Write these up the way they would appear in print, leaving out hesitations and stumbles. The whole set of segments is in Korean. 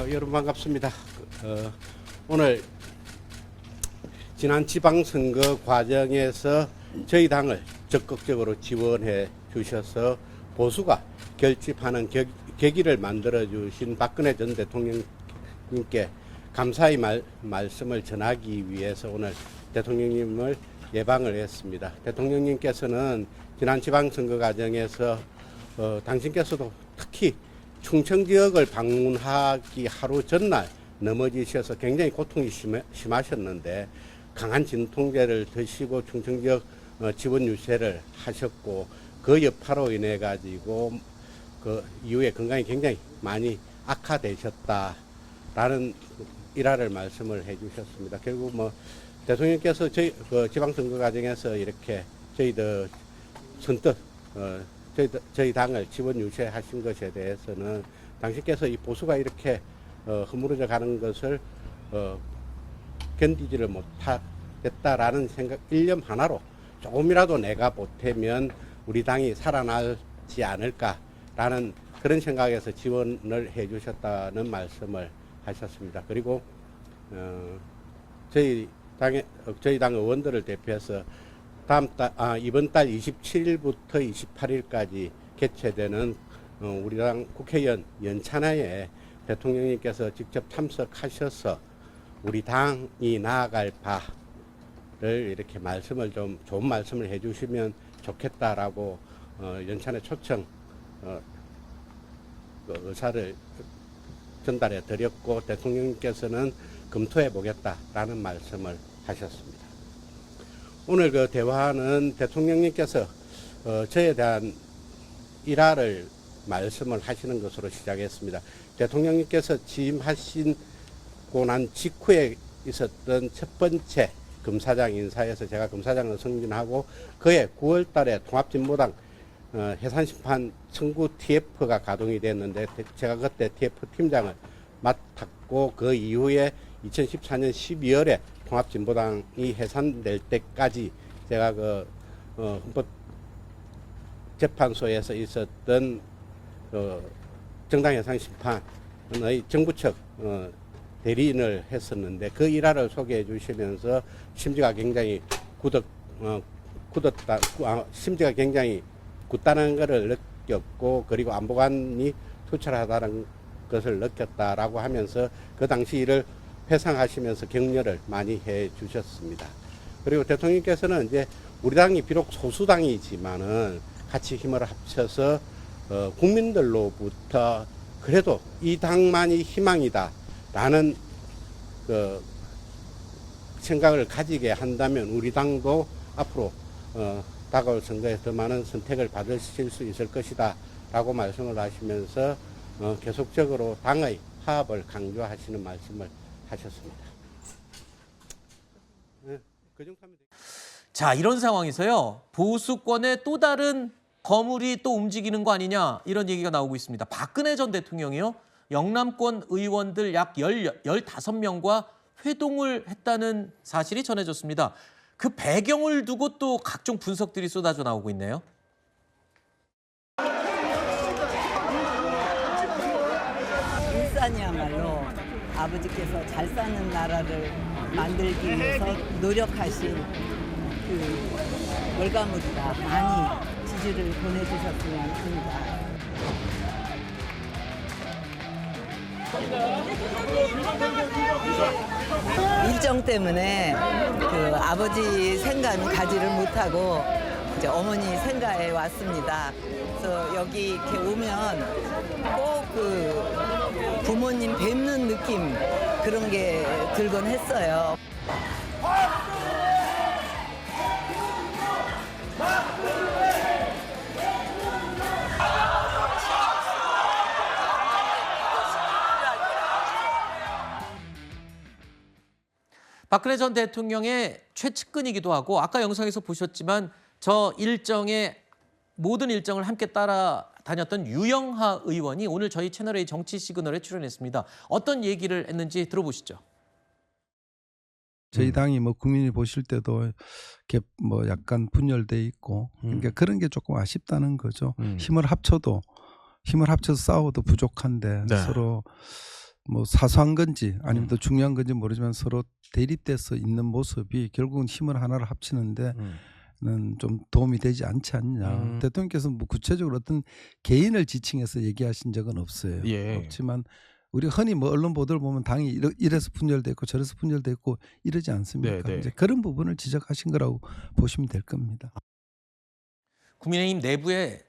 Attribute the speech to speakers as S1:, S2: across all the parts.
S1: 여러분 반갑습니다. 오늘 지난 지방선거 과정에서 저희 당을 적극적으로 지원해 주셔서 보수가 결집하는 계기를 만들어 주신 박근혜 전 대통령님께 감사의 말씀을 전하기 위해서 오늘 대통령님을 예방을 했습니다. 대통령님께서는 지난 지방선거 과정에서 당신께서도 특히 충청 지역을 방문하기 하루 전날 넘어지셔서 굉장히 고통이 심하셨는데 강한 진통제를 드시고 충청 지역 지원 유세를 하셨고 그 여파로 인해 가지고 그 이후에 건강이 굉장히 많이 악화되셨다라는 일화를 말씀을 해주셨습니다. 결국 뭐 대통령께서 저희 그 지방선거 과정에서 이렇게 저희들 선뜻 저희 당을 지원 유세하신 것에 대해서는 당신께서 이 보수가 이렇게 허물어져 가는 것을 견디지를 못하겠다라는 생각, 일념 하나로 조금이라도 내가 보태면 우리 당이 살아나지 않을까라는 그런 생각에서 지원을 해주셨다는 말씀을 하셨습니다. 그리고 저희 당 의원들을 대표해서 이번 달 27일부터 28일까지 개최되는 우리 당 국회의원 연찬회에 대통령님께서 직접 참석하셔서 우리 당이 나아갈 바를 이렇게 말씀을 좀 좋은 말씀을 해주시면 좋겠다라고 연찬회 초청 의사를 전달해 드렸고 대통령님께서는 검토해 보겠다라는 말씀을 하셨습니다. 오늘 그 대화는 대통령님께서 저에 대한 일화를 말씀을 하시는 것으로 시작했습니다. 대통령님께서 취임하시고 난 직후에 있었던 첫 번째 검사장 인사에서 제가 검사장을 승진하고 그해 9월 달에 통합진보당 해산심판 청구 TF가 가동이 됐는데 제가 그때 TF 팀장을 맡았고 그 이후에 2014년 12월에 통합진보당이 해산될 때까지 제가 그 헌법재판소에서 있었던 정당 해산심판의 정부 측 대리인을 했었는데 그 일화를 소개해 주시면서 심지가 굉장히 심지가 굉장히 굳다는 것을 느꼈고 그리고 안보관이 투철하다는 것을 느꼈다라고 하면서 그 당시 일을 회상하시면서 격려를 많이 해 주셨습니다. 그리고 대통령께서는 이제 우리 당이 비록 소수당이지만은 같이 힘을 합쳐서 국민들로부터 그래도 이 당만이 희망이다라는 그 생각을 가지게 한다면 우리 당도 앞으로 다가올 선거에 더 많은 선택을 받으실 수 있을 것이다라고 말씀을 하시면서 계속적으로 당의 화합을 강조하시는 말씀을 하셨습니다. 네, 그 정도 하면 되겠습니다.
S2: 자, 이런 상황에서요. 보수권의 또 다른 거물이 또 움직이는 거 아니냐 이런 얘기가 나오고 있습니다. 박근혜 전 대통령이요. 영남권 의원들 약 15명과 회동을 했다는 사실이 전해졌습니다. 그 배경을 두고 또 각종 분석들이 쏟아져 나오고 있네요.
S3: 일산이야말로 아버지께서 잘 사는 나라를 만들기 위해서 노력하신 그 결과물이라 많이 지지를 보내주셨으면 합니다. 일정 때문에 그 아버지 생가는 가지를 못하고 이제 어머니 생가에 왔습니다. 그래서 여기 이렇게 오면 꼭 그 부모님 뵙는 느낌 그런 게 들곤 했어요.
S2: 박근혜 전 대통령의 최측근이기도 하고 아까 영상에서 보셨지만 저 일정에 모든 일정을 함께 따라다녔던 유영하 의원이 오늘 저희 채널A 정치 시그널에 출연했습니다. 어떤 얘기를 했는지 들어보시죠.
S4: 저희 당이 뭐 국민이 보실 때도 이렇게 뭐 약간 분열돼 있고 그러니까 그런 게 조금 아쉽다는 거죠. 힘을 합쳐서 싸워도 부족한데
S2: 네.
S4: 서로 뭐 사소한 건지 아니면 더 중요한 건지 모르지만 서로 대립돼서 있는 모습이 결국은 힘을 하나를 합치는데 는 좀 도움이 되지 않지 않냐. 대통령께서 뭐 구체적으로 어떤 개인을 지칭해서 얘기하신 적은 없어요.
S5: 예.
S4: 없지만 우리 흔히 뭐 언론 보도를 보면 당이 이래서 분열됐고 저래서 분열됐고 이러지 않습니까?
S5: 네, 네.
S4: 이제 그런 부분을 지적하신 거라고 보시면 될 겁니다.
S2: 국민의힘 내부에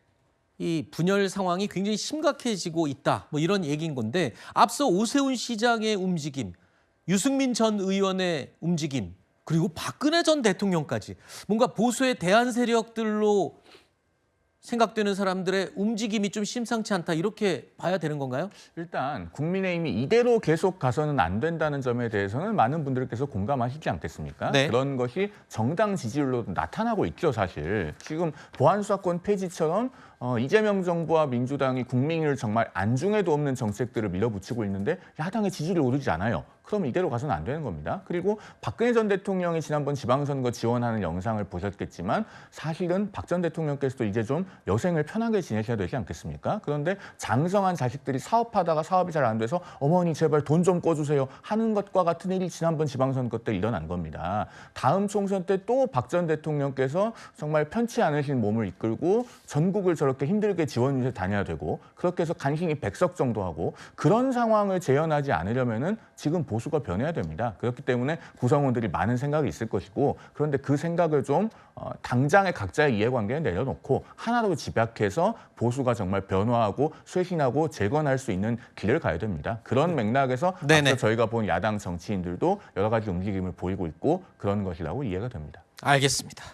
S2: 이 분열 상황이 굉장히 심각해지고 있다. 뭐 이런 얘기인 건데 앞서 오세훈 시장의 움직임, 유승민 전 의원의 움직임, 그리고 박근혜 전 대통령까지 뭔가 보수의 대안 세력들로 생각되는 사람들의 움직임이 좀 심상치 않다 이렇게 봐야 되는 건가요?
S6: 일단 국민의힘이 이대로 계속 가서는 안 된다는 점에 대해서는 많은 분들께서 공감하시지 않겠습니까?
S2: 네.
S6: 그런 것이 정당 지지율로도 나타나고 있죠, 사실. 지금 보안수사권 폐지처럼 이재명 정부와 민주당이 국민을 정말 안중에도 없는 정책들을 밀어붙이고 있는데 야당의 지지율이 오르지 않아요. 그러면 이대로 가서는 안 되는 겁니다. 그리고 박근혜 전 대통령이 지난번 지방선거 지원하는 영상을 보셨겠지만 사실은 박 전 대통령께서도 이제 좀 여생을 편하게 지내셔야 되지 않겠습니까? 그런데 장성한 자식들이 사업하다가 사업이 잘 안 돼서 어머니 제발 돈 좀 꿔주세요 하는 것과 같은 일이 지난번 지방선거 때 일어난 겁니다. 다음 총선 때 또 박 전 대통령께서 정말 편치 않으신 몸을 이끌고 전국을 저렇게 힘들게 지원 유세 다녀야 되고 그렇게 해서 간신히 100석 정도 하고 그런 상황을 재현하지 않으려면은 지금 보수가 변해야 됩니다. 그렇기 때문에 구성원들이 많은 생각이 있을 것이고 그런데 그 생각을 좀 당장의 각자의 이해관계에 내려놓고 하나로 집약해서 보수가 정말 변화하고 쇄신하고 재건할 수 있는 길을 가야 됩니다. 그런 맥락에서
S2: 네네.
S6: 앞서 저희가 본 야당 정치인들도 여러 가지 움직임을 보이고 있고 그런 것이라고 이해가 됩니다.
S2: 알겠습니다.